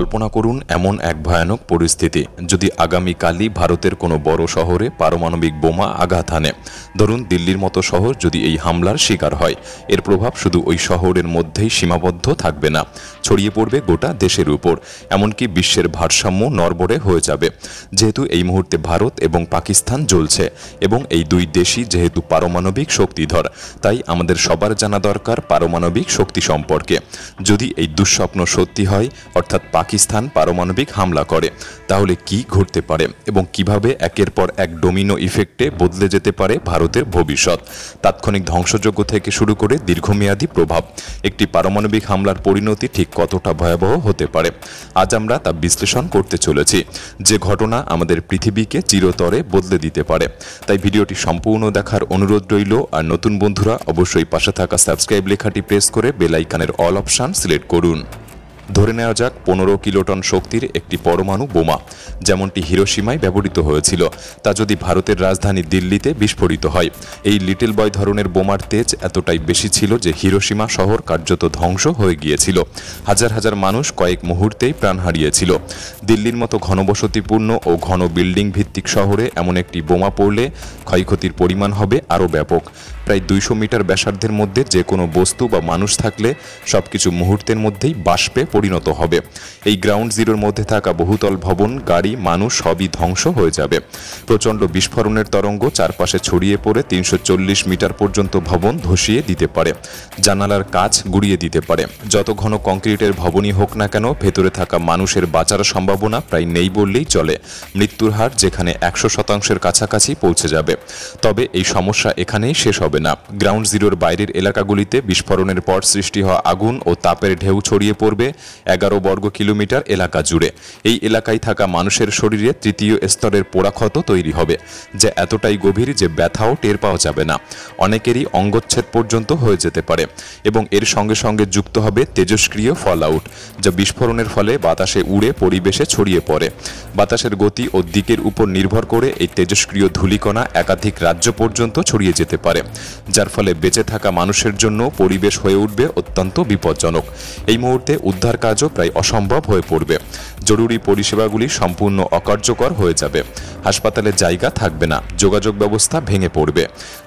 কল্পনা করুন এমন এক ভয়ানক পরিস্থিতি যদি আগামীকালই ভারতের কোনো বড় শহরে পারমাণবিক বোমা আঘাত হানে। ধরুন দিল্লির মতো শহর যদি এই হামলার শিকার হয়, এর প্রভাব শুধু ওই শহরের মধ্যেই সীমাবদ্ধ থাকবে না, ছড়িয়ে পড়বে গোটা দেশের উপর, এমনকি বিশ্বের ভারসাম্য নড়বড়ে হয়ে যাবে। যেহেতু এই মুহূর্তে ভারত এবং পাকিস্তান জ্বলছে এবং এই দুই দেশই যেহেতু পারমাণবিক শক্তিধর, তাই আমাদের সবার জানা দরকার পারমাণবিক শক্তি সম্পর্কে। যদি এই দুঃস্বপ্ন সত্যি হয়, অর্থাৎ পাকিস্তান পারমাণবিক হামলা করে, তাহলে কি ঘটতে পারে এবং কিভাবে একের পর এক ডোমিনো ইফেক্টে বদলে যেতে পারে ভারতের ভবিষ্যৎ। তাৎক্ষণিক ধ্বংসযজ্ঞ থেকে শুরু করে দীর্ঘমেয়াদী প্রভাব, একটি পারমাণবিক হামলার পরিণতি ঠিক কতটা ভয়াবহ হতে পারে, আজ আমরা তা বিশ্লেষণ করতে চলেছি। যে ঘটনা আমাদের পৃথিবীকে চিরতরে বদলে দিতে পারে। তাই ভিডিওটি সম্পূর্ণ দেখার অনুরোধ রইল। আর নতুন বন্ধুরা অবশ্যই পাশে থাকা সাবস্ক্রাইব লেখাটি প্রেস করে বেল আইকনের অল অপশন সিলেক্ট করুন। ধরে নেওয়া যাক 15 কিলোটন শক্তির একটি পরমাণু বোমা, যেমনটি হিরোশিমায় ব্যবহৃত হয়েছিল, তা যদি ভারতের রাজধানী দিল্লিতে বিস্ফোরিত হয়। এই লিটল বয় ধরনের বোমার তেজ এতটাই বেশি ছিল যে হিরোশিমা শহর কার্যত ধ্বংস হয়ে গিয়েছিল। হাজার হাজার মানুষ কয়েক মুহূর্তেই প্রাণ হারিয়েছিল। দিল্লির মতো ঘনবসতিপূর্ণ ও ঘন বিল্ডিং ভিত্তিক শহরে এমন একটি বোমা পড়লে ক্ষয়ক্ষতির পরিমাণ হবে আরও ব্যাপক। প্রায় 200 মিটার ব্যাসার্ধের মধ্যে যে কোনো বস্তু বা মানুষ থাকলে সবকিছু মুহূর্তের মধ্যেই বাষ্পে পরিণত হবে। এই গ্রাউন্ড জিরোর মধ্যে থাকা বহুতল ভবন, গাড়ি, মানুষ সবই ধ্বংস হয়ে যাবে। প্রচণ্ড বিস্ফোরণের তরঙ্গ চারপাশে ছড়িয়ে পড়ে 340 মিটার পর্যন্ত ভবন ধসিয়ে দিতে পারে, জানালার কাচ গুড়িয়ে দিতে পারে। যত ঘন কংক্রিটের ভবনই হোক না কেন, ভেতরে থাকা মানুষের বাঁচার সম্ভাবনা প্রায় নেই বললেই চলে। মৃত্যুর হার যেখানে 100%-এর কাছাকাছি পৌঁছে যাবে। তবে এই সমস্যা এখানেই শেষ হবে না। গ্রাউন্ড জিরোর বাইরের এলাকাগুলিতে বিস্ফোরণের পর সৃষ্টি হওয়া আগুন ও তাপের ঢেউ ছড়িয়ে পড়বে 11 বর্গ কিলোমিটার এলাকা জুড়ে। এই এলাকায় থাকা মানুষের শরীরে তৃতীয় স্তরের পোড়াক্ষত তৈরি হবে, যা এতটাই গভীর যে ব্যথাও টের পাওয়া যাবে না। অনেকেরই অঙ্গচ্ছেদ পর্যন্ত হয়ে যেতে পারে এবং এর সঙ্গে সঙ্গে যুক্ত হবে তেজস্ক্রিয় ফলআউট, যা বিস্ফোরণের ফলে বাতাসে উড়ে পরিবেশে ছড়িয়ে পড়ে। বাতাসের গতি ও দিকের উপর নির্ভর করে এই তেজস্ক্রিয় ধূলিকণা একাধিক রাজ্য পর্যন্ত ছড়িয়ে যেতে পারে, যার ফলে বেঁচে থাকা মানুষের জন্য পরিবেশ হয়ে উঠবে অত্যন্ত বিপজ্জনক। এই মুহূর্তে উদ্ধার কাজও প্রায় অসম্ভব হয়ে পড়বে। জরুরি পরিষেবাগুলি সম্পূর্ণ অকার্যকর হয়ে যাবে। হাসপাতালে জায়গা থাকবে না, যোগাযোগ ব্যবস্থা ভেঙে পড়বে।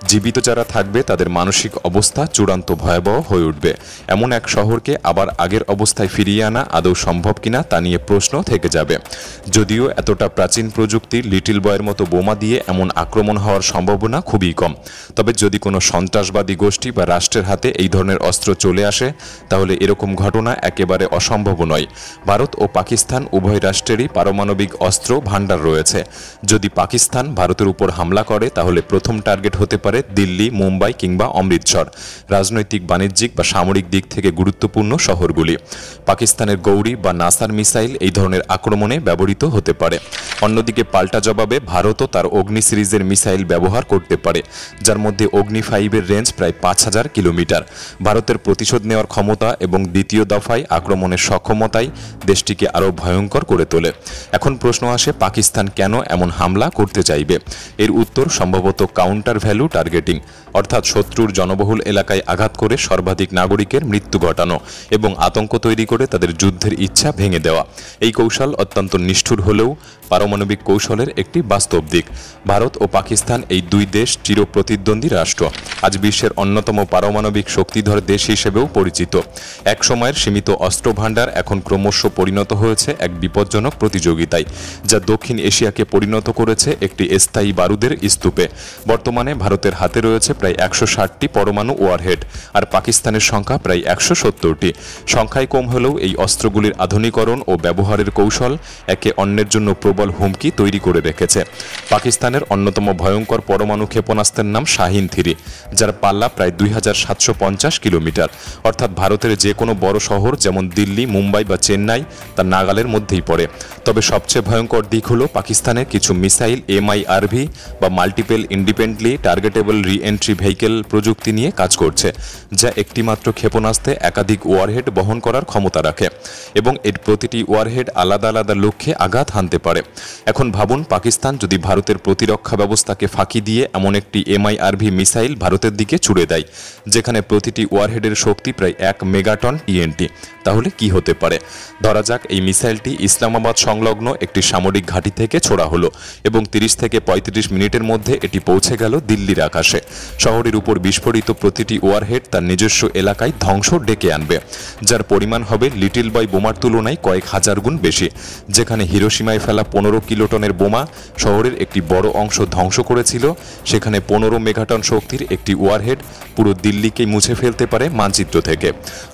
জীবিত যারা থাকবে তাদের মানসিক অবস্থা চূড়ান্ত ভয়াবহ হয়ে উঠবে। এমন এক শহরকে আবার আগের অবস্থায় ফিরিয়ে আনা আদৌ সম্ভব কিনা তা নিয়ে প্রশ্ন থেকে যাবে। যদিও এতটা প্রাচীন প্রযুক্তির লিটল বয়ের মতো বোমা দিয়ে এমন আক্রমণ হওয়ার সম্ভাবনা খুবই কম। তবে যদি কোনো সন্ত্রাসবাদী গোষ্ঠী বা রাষ্ট্রের হাতে এই ধরনের অস্ত্র চলে আসে, তাহলে এরকম ঘটনা একেবারে অসম্ভব নয়। ভারত ও পাকিস্তান উভয় রাষ্ট্রেরই পারমাণবিক অস্ত্র ভাণ্ডার রয়েছে। যদি পাকিস্তান ভারতের উপর হামলা করে, তাহলে প্রথম টার্গেট হতে পারে দিল্লি, মুম্বাই কিংবা অমৃতসর, রাজনৈতিক, বাণিজ্যিক বা সামরিক দিক থেকে গুরুত্বপূর্ণ শহরগুলি। পাকিস্তানের গৌরি বা নাসার মিসাইল এই ধরনের আক্রমণে ব্যবহৃত হতে পারে। অন্যদিকে পাল্টা জবাবে ভারতও তার অগ্নি সিরিজের মিসাইল ব্যবহার করতে পারে, যার মধ্যে অগ্নি 5-এর রেঞ্জ প্রায় 5000 কিলোমিটার। ভারতের প্রতিশোধ নেওয়ার ক্ষমতা এবং দ্বিতীয় দফায় আক্রমণের সক্ষমতাই দেশটিকে আরও ভয়ঙ্কর করে তোলে। এখন প্রশ্ন আসে, পাকিস্তান কেন এমন হামলা করতে চাইবে? এর উত্তর সম্ভবত কাউন্টার ভ্যালু টার্গেটিং, অর্থাৎ শত্রুর জনবহুল এলাকায় আঘাত করে সর্বাধিক নাগরিকের মৃত্যু ঘটানো এবং আতঙ্ক তৈরি করে তাদের যুদ্ধের ইচ্ছা ভেঙে দেওয়া। এই কৌশল অত্যন্ত নিষ্ঠুর হলেও পারমাণবিক কৌশলের একটি বাস্তব দিক। ভারত ও পাকিস্তান এই দুই দেশ চিরপ্রতিদ্বন্দ্বী রাষ্ট্র, আজ বিশ্বের অন্যতম পারমাণবিক শক্তিধর দেশ হিসেবেও পরিচিত। এক সময়ের সীমিত অস্ত্র ভাণ্ডার এখন ক্রমশ পরিণত হয়েছে এক বিপজ্জনক প্রতিযোগিতায়, যা দক্ষিণ এশিয়াকে পরিণত করেছে একটি স্থায়ী বারুদের স্তূপে। বর্তমানে ভারতের হাতে রয়েছে প্রায় 160টি পরমাণু ওয়ারহেড, আর পাকিস্তানের সংখ্যা প্রায় 170টি। সংখ্যায় কম হলেও এই অস্ত্রগুলির আধুনিকরণ ও ব্যবহারের কৌশল একে অন্যের জন্য প্রবল হুমকি তৈরি করে রেখেছে। পাকিস্তানের অন্যতম ভয়ঙ্কর পরমাণু ক্ষেপণাস্ত্রের নাম শাহিন 3, যার পাল্লা প্রায় 2750 কিলোমিটার, অর্থাৎ ভারতের যে কোনো বড় শহর যেমন দিল্লি, মুম্বাই বা চেন্নাই তার নাগালের মধ্যেই পড়ে। তবে সবচেয়ে ভয়ঙ্কর দিক হলো পাকিস্তানের কিছু মিসাইল MIRV বা মাল্টিপল ইন্ডিপেন্ডেন্টলি টার্গেটেবল রি-এন্ট্রি ভেহিকেল প্রযুক্তি নিয়ে কাজ করছে, যা একটিমাত্র ক্ষেপণাস্ত্রে একাধিক ওয়ারহেড বহন করার ক্ষমতা রাখে এবং এর প্রতিটি ওয়ারহেড আলাদা আলাদা লক্ষ্যে আঘাত হানতে পারে। এখন ভাবুন, পাকিস্তান যদি ভারতের প্রতিরক্ষা ব্যবস্থাকে ফাঁকি দিয়ে এমন একটি MIRV মিসাইল ভারতের দিকে ছুড়ে দেয় যেখানে প্রতিটি ওয়ারহেডের শক্তি প্রায় 1 মেগাটন TNT, তাহলে কি হতে পারে? ধরা যাক এই মিসাইলটি ইসলামাবাদ সংলগ্ন একটি সামরিক ঘাঁটি থেকে ছোড়া হলো এবং 30 থেকে 35 মিনিটের মধ্যে এটি পৌঁছে গেল দিল্লির আকাশে। শহরের উপর বিস্ফোরিত প্রতিটি ওয়ারহেড তার নিজস্ব এলাকায় ধ্বংস ডেকে আনবে, যার পরিমাণ হবে লিটল বয় বোমার তুলনায় কয়েক হাজার গুণ বেশি। যেখানে হিরোশিমায় ফেলা 15 কিলোটনের বোমা শহরের একটি বড় অংশ ধ্বংস করেছিল, সেখানে 15 মেগাটন শক্তির একটি ওয়ারহেড পুরো দিল্লিকেই মুছে ফেলতে পারে মানচিত্র থেকে।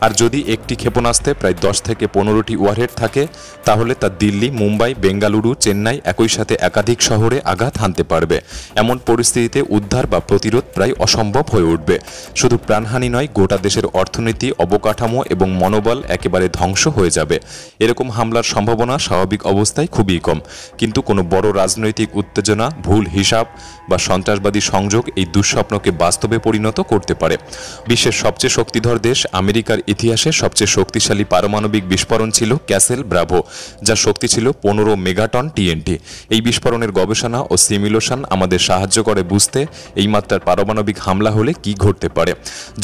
আর যদি একটি ক্ষেপণাস্ত্রে প্রায় 10 থেকে 15টি ওয়ারহেড থাকে, তাহলে তা দিল্লি, মুম্বাই, বেঙ্গালুরু, চেন্নাই একই সাথে একাধিক শহরে আঘাত হানতে পারবে। এমন পরিস্থিতিতে উদ্ধার বা প্রতিরোধ প্রায় অসম্ভব হয়ে উঠবে। শুধু প্রাণহানি নয়, গোটা দেশের অর্থনীতি, অবকাঠামো এবং মনোবল একেবারে ধ্বংস হয়ে যাবে। এরকম হামলার সম্ভাবনা স্বাভাবিক অবস্থায় খুবই কম, কিন্তু কোনো বড় রাজনৈতিক উত্তেজনা, ভুল হিসাব বা সন্ত্রাসবাদী সংযোগ এই দুঃস্বপ্নকে বাস্তবে পরিণত করতে পারে। বিশ্বের সবচেয়ে শক্তিধর দেশ আমেরিকার ইতিহাসে সবচেয়ে শক্তিশালী পারমাণবিক বিস্ফোরণ ছিল ক্যাসেল ব্রাভো, যার শক্তি ছিল 15 মেগাটন TNT। এই বিস্ফোরণের গবেষণা ও সিমুলেশন আমাদের সাহায্য করে বুঝতে এই মাত্রার পারমাণবিক হামলা হলে কি ঘটতে পারে।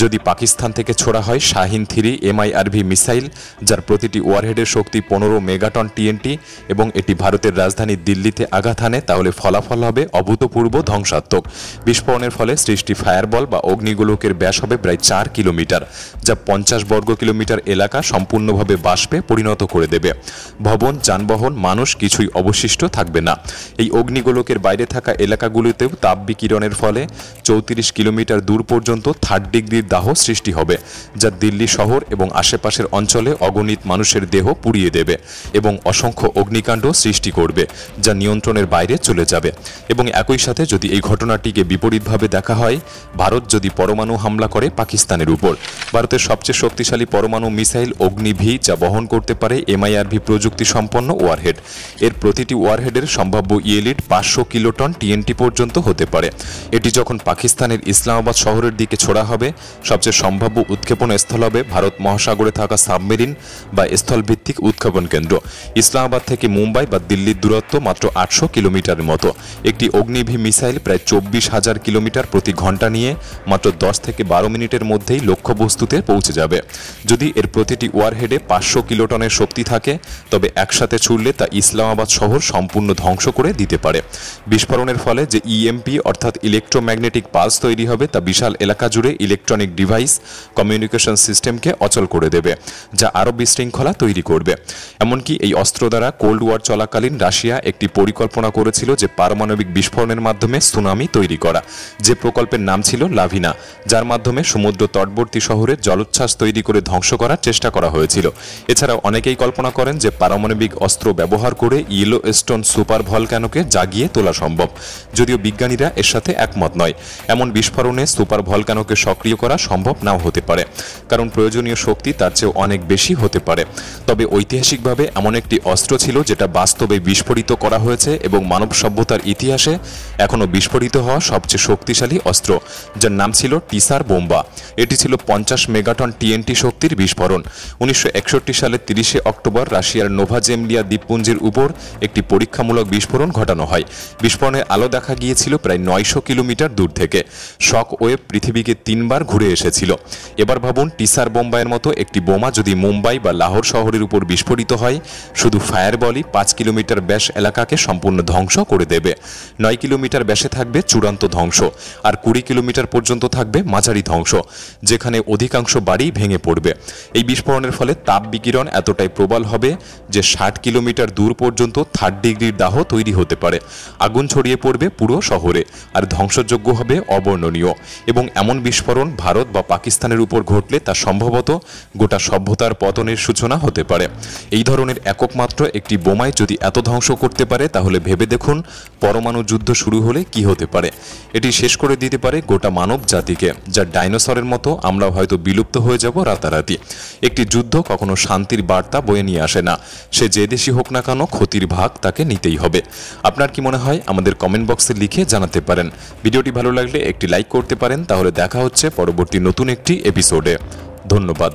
যদি পাকিস্তান থেকে ছোড়া হয় শাহিন 3 MIRV মিসাইল, যার প্রতিটি ওয়ারহেডের শক্তি 15 মেগাটন TNT এবং এটি ভারতের রাজধানী দিল্লিতে আঘাত হানে, তাহলে ফলাফল হবে অভূতপূর্ব ধ্বংসাত্মক। বিস্ফোরণের ফলে সৃষ্টি ফায়ারবল বা অগ্নিগোলকের ব্যাস হবে প্রায় 4 কিলোমিটার, যা 50 বর্গ কিলোমিটার এলাকা সম্পূর্ণভাবে বাষ্পে পরিণত করে দেবে। ভবন, যানবাহন, মানুষ কিছুই অবশিষ্ট থাকবে না। এই অগ্নিগোলকের বাইরে থাকা এলাকাগুলিতেও তাপ বিকিরণের ফলে 34 কিলোমিটার দূর পর্যন্ত 3rd ডিগ্রির দাহ সৃষ্টি হবে, যা দিল্লি শহর এবং আশেপাশের অঞ্চলে অগণিত মানুষের দেহ পুড়িয়ে দেবে এবং অসংখ্য অগ্নিকাণ্ড সৃষ্টি করবে, যা নিয়ন্ত্রণের বাইরে চলে যাবে। এবং একই সাথে যদি এই ঘটনাটিকে বিপরীতভাবে দেখা হয়, ভারত যদি পরমাণু হামলা করে পাকিস্তানের উপর, ভারতের সবচেয়ে শক্তিশালী পরমাণু মিসাইল অগ্নি-ভি, যা বহন করতে পারে MIRV প্রযুক্তি সম্পন্ন ওয়ারহেড, এর প্রতিটি ওয়ারহেডের সম্ভাব্য ইয়েলিড 500 কিলোটন TNT পর্যন্ত হতে পারে। এটি যখন পাকিস্তানের ইসলামাবাদ শহরের দিকে ছোড়া হবে, সবচেয়ে সম্ভাব্য উৎক্ষেপণ স্থল হবে ভারত মহাসাগরে থাকা সাবমেরিন বা স্থলভিত্তিক উৎক্ষেপণ কেন্দ্র। ইসলামাবাদ থেকে মুম্বাই বা দিল্লির দূরত্ব মাত্র 800 কিলোমিটারের মতো। একটি অগ্নি-ভি মিসাইল প্রায় 24,000 কিলোমিটার প্রতি ঘন্টা নিয়ে মাত্র 10 থেকে 12 মিনিটের মধ্যেই লক্ষ্যবস্তুতে পৌঁছে যাবে। যদি এর প্রতিটি ওয়ারহেডে 500 কিলোটনের শক্তি থাকে, তবে একসাথে ছুড়লে তা ইসলামাবাদ শহর সম্পূর্ণ ধ্বংস করে দিতে পারে। বিস্ফোরণের ফলে যে EMP অর্থাৎ ইলেকট্রোম্যাগনেটিক পালস তৈরি হবে, তা বিশাল এলাকা জুড়ে ইলেকট্রনিক ডিভাইস, কমিউনিকেশন সিস্টেমকে অচল করে দেবে, যা আরও বিশৃঙ্খলা তৈরি করবে। এমনকি এই অস্ত্র দ্বারা কোল্ড ওয়ার চলাকালীন রাশিয়া একটি পরিকল্পনা করেছিল যে পারমাণবিক বিস্ফোরণের মাধ্যমে সুনামি তৈরি করা, যে প্রকল্পের নাম ছিল লাভিনা, যার মাধ্যমে সমুদ্র তটবর্তী শহরে জলোচ্ছ্বাস তৈরি করে ধ্বংস করার চেষ্টা করা হয়েছিল। এছাড়াও অনেকেই কল্পনা করেন যে পারমাণবিক অস্ত্র ব্যবহার করে ইয়েলোস্টোন সুপার ভলক্যানোকে জাগিয়ে তোলা সম্ভব, যদিও বিজ্ঞানীরা এর সাথে একমত নয়। এমন বিস্ফোরণে সুপার ভলক্যানোকে সক্রিয় করা সম্ভব নাও হতে পারে, কারণ প্রয়োজনীয় শক্তি তার চেয়ে অনেক বেশি হতে পারে। তবে ঐতিহাসিকভাবে এমন একটি অস্ত্র ছিল যেটা বাস্তবে বিস্ফোরিত করা হয়েছে এবং মানব সভ্যতার ইতিহাসে এখনও বিস্ফোরিত হওয়া সবচেয়ে শক্তিশালী অস্ত্র, যার নাম ছিল টিসার বোম্বা। এটি ছিল 50 মেগাটন TNT শক্তির বিস্ফোরণ। 1961 সালের 30 অক্টোবর রাশিয়ার নোভাজেমলিয়া দ্বীপপুঞ্জের উপর একটি পরীক্ষামূলক বিস্ফোরণ ঘটানো হয়। বিস্ফোরণের আলো দেখা গিয়েছিল প্রায় 900 কিলোমিটার দূর থেকে। শক ওয়েভ পৃথিবীকে 3 বার ঘুরে এসেছিল। এবার ভাবুন, টিসার বোম্বাইয়ের মতো একটি বোমা যদি মুম্বাই বা লাহোর শহরের উপর বিস্ফোরিত হয়, শুধু ফায়ারবলই 5 কিলোমিটার ব্যাস এলাকাকে সম্পূর্ণ ধ্বংস করে দেবে। 9 কিলোমিটার ব্যাসে থাকবে চূড়ান্ত ধ্বংস, আর 20 কিলোমিটার পর্যন্ত থাকবে মাঝারি ধ্বংস, যেখানে অধিকাংশ বাড়ি ভেঙে পড়বে। এই বিস্ফোরণের ফলে তাপ বিকিরণ এতটাই প্রবল হবে যে 60 কিলোমিটার দূর পর্যন্ত 3rd ডিগ্রির দাহ তৈরি হতে পারে। আগুন ছড়িয়ে পড়বে পুরো শহরে, আর ধ্বংসযোগ্য হবে অবর্ণনীয়। এবং এমন বিস্ফোরণ ভারত বা পাকিস্তানের উপর ঘটলে তা সম্ভবত গোটা সভ্যতার পতনের সূচনা হতে পারে। এই ধরনের একমাত্র একটি বোমায় যদি এত ধ্বংস করতে পারে, তাহলে ভেবে দেখুন পরমাণু যুদ্ধ শুরু হলে কি হতে পারে। এটি শেষ করে দিতে পারে গোটা মানব জাতিকে, যা ডাইনোসরের মতো আমরা হয়তো বিলুপ্ত হয়ে যাব রাতারাতি। একটি যুদ্ধ কখনো শান্তির বার্তা বয়ে নিয়ে আসে না, সে যে দেশই হোক না কেন ক্ষতির ভাগ তাকে নিতেই হবে। আপনার কি মনে হয় আমাদের কমেন্ট বক্সে লিখে জানাতে পারেন। ভিডিওটি ভালো লাগলে একটি লাইক করতে পারেন। তাহলে দেখা হচ্ছে পরবর্তী নতুন একটি এপিসোডে। ধন্যবাদ।